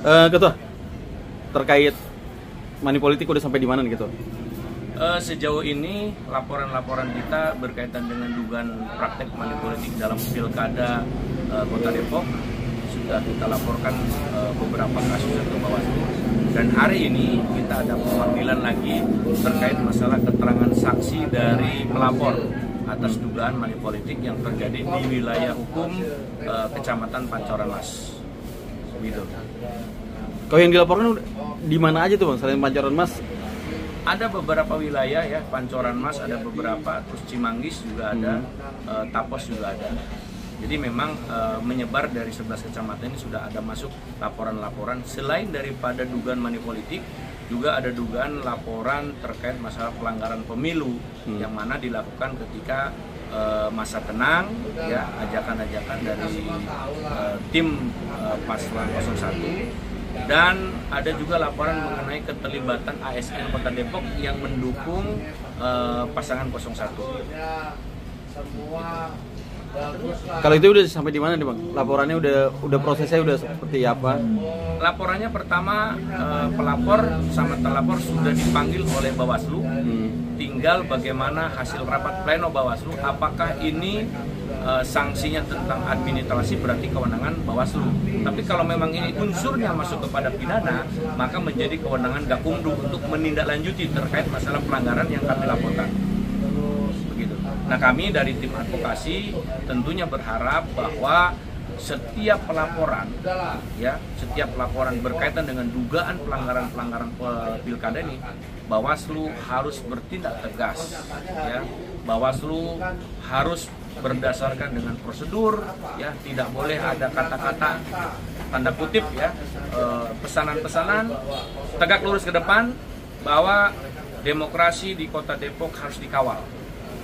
Ketua, terkait money politik udah sampai di mana nih Ketua? Sejauh ini laporan-laporan kita berkaitan dengan dugaan praktek money politik dalam pilkada Kota Depok sudah kita laporkan beberapa kasus ke Bawaslu, dan hari ini kita ada pemanggilan lagi terkait masalah keterangan saksi dari pelapor atas dugaan money politik yang terjadi di wilayah hukum Kecamatan Pancoran Mas. Gitu. Kalau yang dilaporkan di mana aja tuh Bang, selain Pancoran Mas? Ada beberapa wilayah ya, Pancoran Mas ada beberapa, terus Cimanggis juga ada, Tapos juga ada. Jadi memang menyebar dari 11 kecamatan ini sudah ada masuk laporan-laporan. Selain daripada dugaan money politik, juga ada dugaan laporan terkait masalah pelanggaran pemilu yang mana dilakukan ketika masa tenang, ya, ajakan-ajakan dari tim paslon 01. Dan ada juga laporan mengenai keterlibatan ASN Kota Depok yang mendukung pasangan 01. Kalau itu udah sampai di mana nih Bang? Laporannya udah prosesnya udah seperti apa? Laporannya pertama pelapor sama terlapor sudah dipanggil oleh Bawaslu. Tinggal bagaimana hasil rapat pleno Bawaslu, apakah ini sanksinya tentang administrasi berarti kewenangan Bawaslu. Tapi kalau memang ini unsurnya masuk kepada pidana, maka menjadi kewenangan Gakumdu untuk menindaklanjuti terkait masalah pelanggaran yang kami laporkan. Begitu. Nah, kami dari tim advokasi tentunya berharap bahwa setiap pelaporan, ya, setiap pelaporan berkaitan dengan dugaan pelanggaran pilkada ini, Bawaslu harus bertindak tegas, ya. Bawaslu harus berdasarkan dengan prosedur, ya, tidak boleh ada kata-kata tanda kutip, ya, pesanan-pesanan, tegak lurus ke depan bahwa demokrasi di Kota Depok harus dikawal,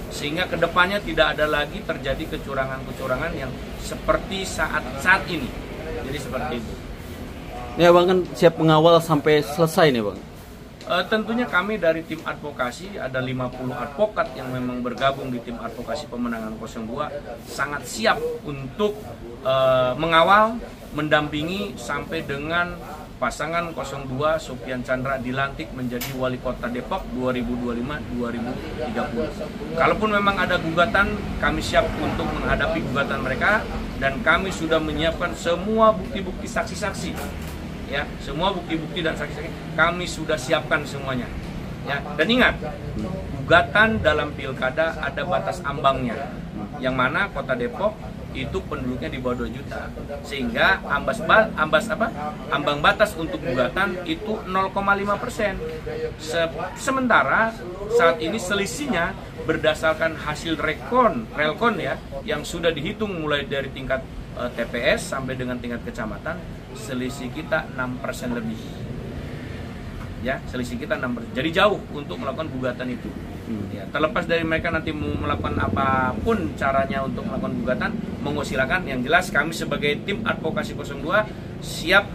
sehingga kedepannya tidak ada lagi terjadi kecurangan-kecurangan yang seperti saat ini. Jadi seperti itu. Ya Bang, kan siap mengawal sampai selesai nih Bang. Tentunya kami dari tim advokasi, ada 50 advokat yang memang bergabung di tim advokasi pemenangan 02, sangat siap untuk mengawal, mendampingi sampai dengan pasangan 02 Sofian Chandra dilantik menjadi wali kota Depok 2025-2030. Kalaupun memang ada gugatan, kami siap untuk menghadapi gugatan mereka, dan kami sudah menyiapkan semua bukti-bukti saksi-saksi. Ya, semua bukti-bukti dan saksi-saksi kami sudah siapkan semuanya. Ya, dan ingat, gugatan dalam pilkada ada batas ambangnya, yang mana Kota Depok itu penduduknya di bawah 2 juta, sehingga ambang batas untuk gugatan itu 0,5%. Sementara saat ini selisihnya berdasarkan hasil relkon, ya, yang sudah dihitung mulai dari tingkat TPS sampai dengan tingkat kecamatan, selisih kita 6% lebih. Ya, selisih kita 6%. Jadi jauh untuk melakukan gugatan itu. Ya, terlepas dari mereka nanti mau melakukan apapun caranya untuk melakukan gugatan, monggo silakan. Yang jelas kami sebagai tim advokasi 02 siap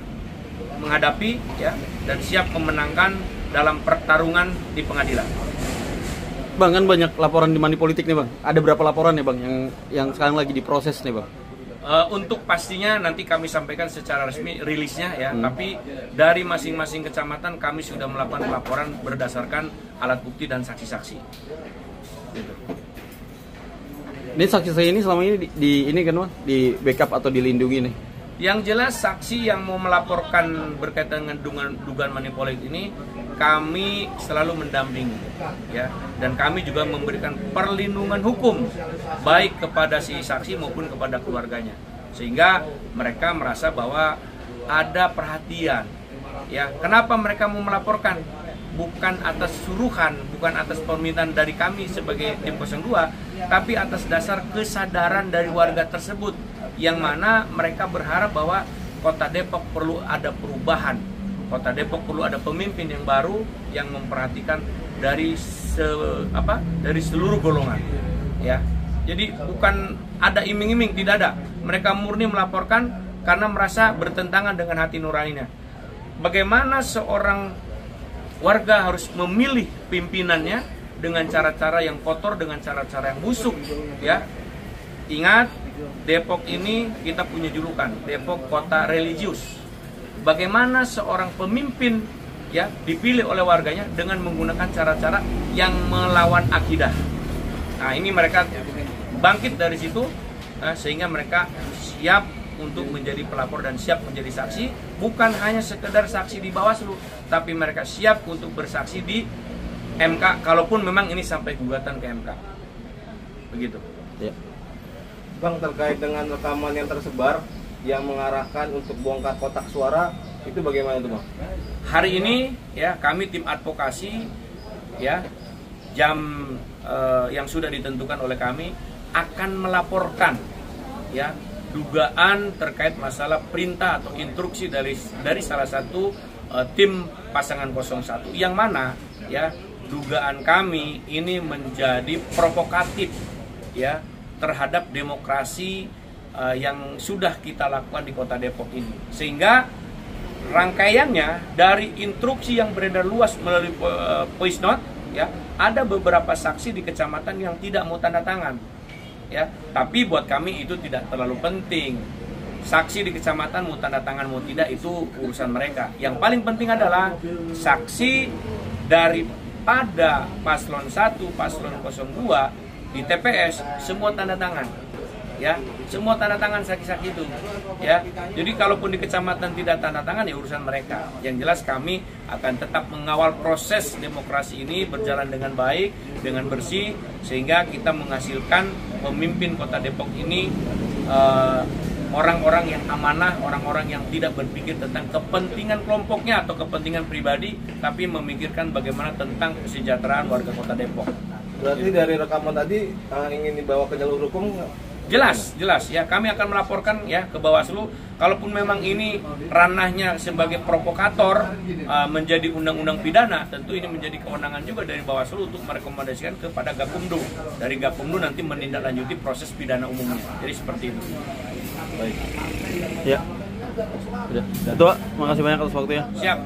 menghadapi, ya, dan siap memenangkan dalam pertarungan di pengadilan. Bang, kan banyak laporan di money politik nih Bang. Ada berapa laporan nih Bang yang sekarang lagi diproses nih Bang? Untuk pastinya nanti kami sampaikan secara resmi rilisnya, ya. Tapi dari masing-masing kecamatan kami sudah melakukan laporan berdasarkan alat bukti dan saksi-saksi. Gitu. Ini saksi-saksi ini selama ini ini kan Bang, di backup atau dilindungi nih? Yang jelas saksi yang mau melaporkan berkaitan dengan dugaan money politik ini kami selalu mendampingi, ya, dan kami juga memberikan perlindungan hukum baik kepada si saksi maupun kepada keluarganya, sehingga mereka merasa bahwa ada perhatian, ya. Kenapa mereka mau melaporkan? Bukan atas suruhan, bukan atas permintaan dari kami sebagai tim 02, tapi atas dasar kesadaran dari warga tersebut, yang mana mereka berharap bahwa Kota Depok perlu ada perubahan. Kota Depok perlu ada pemimpin yang baru yang memperhatikan dari seluruh golongan, ya. Jadi bukan ada iming-iming, tidak ada. Mereka murni melaporkan karena merasa bertentangan dengan hati nuraninya. Bagaimana seorang warga harus memilih pimpinannya dengan cara-cara yang kotor, dengan cara-cara yang busuk, ya. Ingat, Depok ini kita punya julukan Depok kota religius. bagaimana seorang pemimpin ya dipilih oleh warganya dengan menggunakan cara-cara yang melawan akidah. Nah, ini mereka bangkit dari situ, sehingga mereka siap untuk menjadi pelapor dan siap menjadi saksi, bukan hanya sekedar saksi di Bawaslu, tapi mereka siap untuk bersaksi di MK, kalaupun memang ini sampai gugatan ke MK. Begitu. Ya. Bang, terkait dengan rekaman yang tersebar yang mengarahkan untuk bongkar kotak suara, itu bagaimana tuh Bang? Hari ini ya kami tim advokasi ya jam yang sudah ditentukan oleh kami akan melaporkan ya dugaan terkait masalah perintah atau instruksi dari salah satu tim pasangan 01 yang mana ya dugaan kami ini menjadi provokatif ya terhadap demokrasi yang sudah kita lakukan di Kota Depok ini, sehingga rangkaiannya dari instruksi yang beredar luas melalui voice note ya ada beberapa saksi di kecamatan yang tidak mau tanda tangan ya, tapi buat kami itu tidak terlalu penting. Saksi di kecamatan mau tanda tangan mau tidak itu urusan mereka. Yang paling penting adalah saksi daripada paslon 1, paslon 02 di TPS semua tanda tangan. Ya, semua tanda tangan saksi-saksi itu. Ya. Jadi kalaupun di kecamatan tidak tanda tangan ya urusan mereka. Yang jelas kami akan tetap mengawal proses demokrasi ini berjalan dengan baik, dengan bersih, sehingga kita menghasilkan pemimpin Kota Depok ini orang-orang yang amanah, orang-orang yang tidak berpikir tentang kepentingan kelompoknya atau kepentingan pribadi, tapi memikirkan bagaimana tentang kesejahteraan warga Kota Depok. Berarti dari rekaman tadi ingin dibawa ke jalur hukum? Jelas ya, kami akan melaporkan ya ke Bawaslu. Kalaupun memang ini ranahnya sebagai provokator menjadi undang-undang pidana, tentu ini menjadi kewenangan juga dari Bawaslu untuk merekomendasikan kepada Gakumdu. Dari Gakumdu nanti menindaklanjuti proses pidana umumnya. Jadi seperti itu. Baik. Ya. Udah. Ketua, makasih banyak atas waktunya. Siap.